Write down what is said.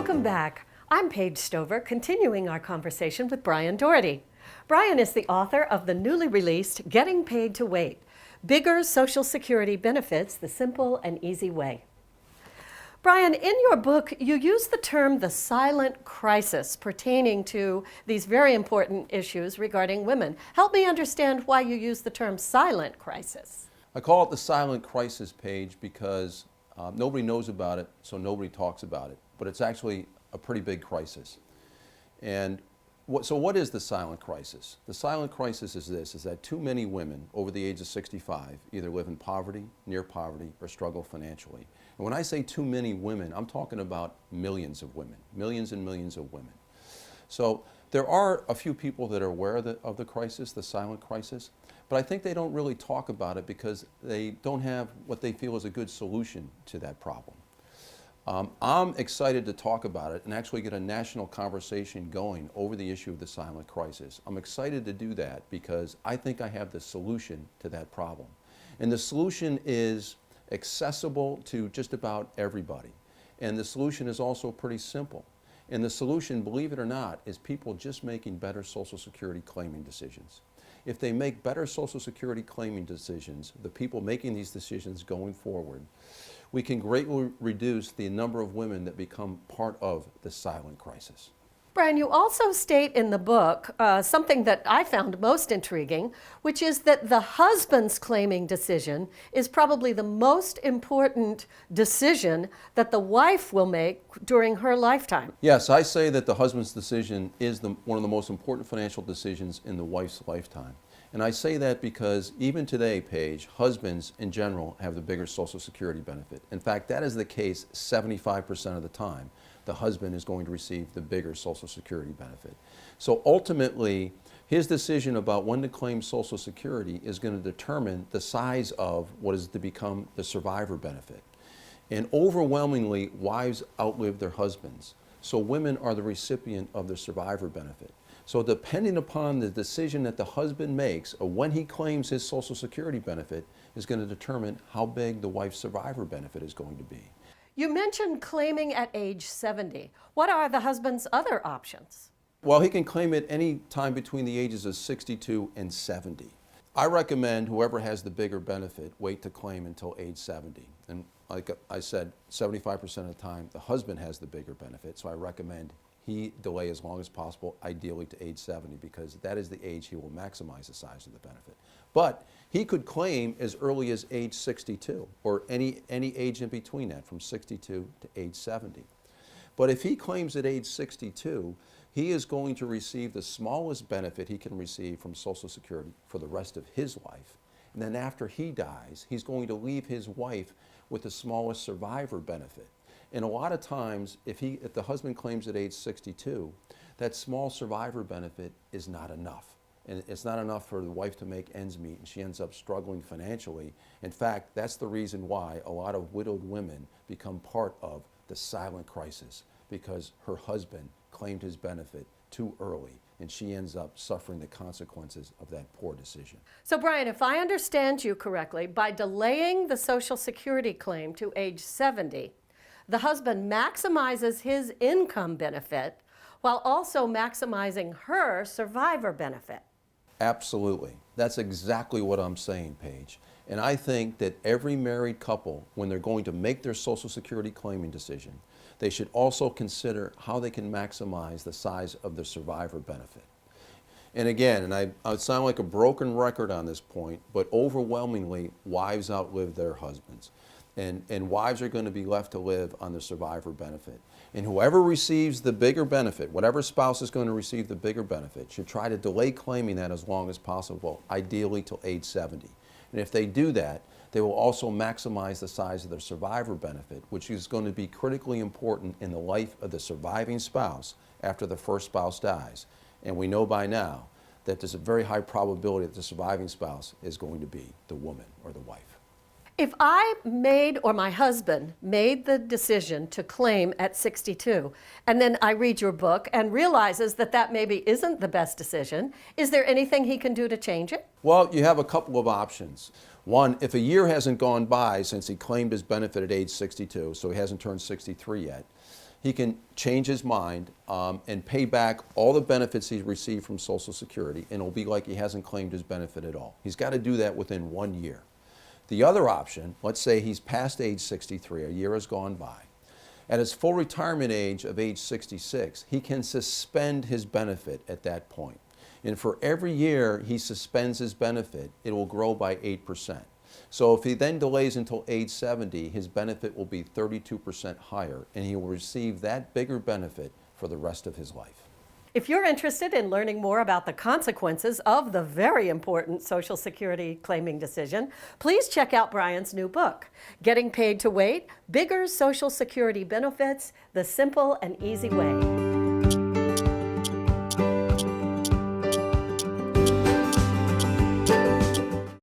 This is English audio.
Welcome back. I'm Paige Stover, continuing our conversation with Brian Doherty. Brian is the author of the newly released Getting Paid to Wait: Bigger Social Security Benefits the Simple and Easy Way. Brian, in your book, you use the term the silent crisis pertaining to these very important issues regarding women. Help me understand why you use the term silent crisis. I call it the silent crisis, Paige, because nobody knows about it, so nobody talks about it. But it's actually a pretty big crisis. And so what is the silent crisis? The silent crisis is this, is that too many women over the age of 65 either live in poverty, near poverty, or struggle financially. And when I say too many women, I'm talking about millions of women, millions and millions of women. So there are a few people that are aware of the crisis, the silent crisis, but I think they don't really talk about it because they don't have what they feel is a good solution to that problem. I'm excited to talk about it and actually get a national conversation going over the issue of the silent crisis. I'm excited to do that because I think I have the solution to that problem. And the solution is accessible to just about everybody. And the solution is also pretty simple. And the solution, believe it or not, is people just making better Social Security claiming decisions. If they make better Social Security claiming decisions, the people making these decisions going forward, we can greatly reduce the number of women that become part of the silent crisis. Brian, you also state in the book something that I found most intriguing, which is that the husband's claiming decision is probably the most important decision that the wife will make during her lifetime. Yes, I say that the husband's decision is one of the most important financial decisions in the wife's lifetime. And I say that because even today, Paige, husbands in general have the bigger Social Security benefit. In fact, that is the case 75% of the time. The husband is going to receive the bigger Social Security benefit. So ultimately, his decision about when to claim Social Security is going to determine the size of what is to become the survivor benefit. And overwhelmingly, wives outlive their husbands. So women are the recipient of the survivor benefit. So depending upon the decision that the husband makes of when he claims his Social Security benefit is going to determine how big the wife's survivor benefit is going to be. You mentioned claiming at age 70. What are the husband's other options? Well, he can claim it any time between the ages of 62 and 70. I recommend whoever has the bigger benefit wait to claim until age 70. And like I said, 75% of the time the husband has the bigger benefit, so I recommend he delay as long as possible, ideally to age 70, because that is the age he will maximize the size of the benefit. But he could claim as early as age 62, or any age in between that, from 62 to age 70. But if he claims at age 62, he is going to receive the smallest benefit he can receive from Social Security for the rest of his life. And then after he dies, he's going to leave his wife with the smallest survivor benefit. And a lot of times, if the husband claims at age 62, that small survivor benefit is not enough. And it's not enough for the wife to make ends meet, and she ends up struggling financially. In fact, that's the reason why a lot of widowed women become part of the silent crisis, because her husband claimed his benefit too early, and she ends up suffering the consequences of that poor decision. So Brian, if I understand you correctly, by delaying the Social Security claim to age 70, the husband maximizes his income benefit while also maximizing her survivor benefit. Absolutely. That's exactly what I'm saying, Paige. And I think that every married couple, when they're going to make their Social Security claiming decision, they should also consider how they can maximize the size of their survivor benefit. And again, and I would sound like a broken record on this point, but overwhelmingly, wives outlive their husbands. And wives are going to be left to live on the survivor benefit. And whoever receives the bigger benefit, whatever spouse is going to receive the bigger benefit, should try to delay claiming that as long as possible, ideally till age 70. And if they do that, they will also maximize the size of their survivor benefit, which is going to be critically important in the life of the surviving spouse after the first spouse dies. And we know by now that there's a very high probability that the surviving spouse is going to be the woman or the wife. If I made, or my husband made the decision to claim at 62, and then I read your book and realizes that that maybe isn't the best decision, is there anything he can do to change it? Well, you have a couple of options. One, if a year hasn't gone by since he claimed his benefit at age 62, so he hasn't turned 63 yet, he can change his mind and pay back all the benefits he's received from Social Security, and it'll be like he hasn't claimed his benefit at all. He's got to do that within 1 year. The other option, let's say he's past age 63, a year has gone by. At his full retirement age of age 66, he can suspend his benefit at that point. And for every year he suspends his benefit, it will grow by 8%. So if he then delays until age 70, his benefit will be 32% higher, and he will receive that bigger benefit for the rest of his life. If you're interested in learning more about the consequences of the very important Social Security claiming decision, please check out Brian's new book, Getting Paid to Wait, Bigger Social Security Benefits, The Simple and Easy Way.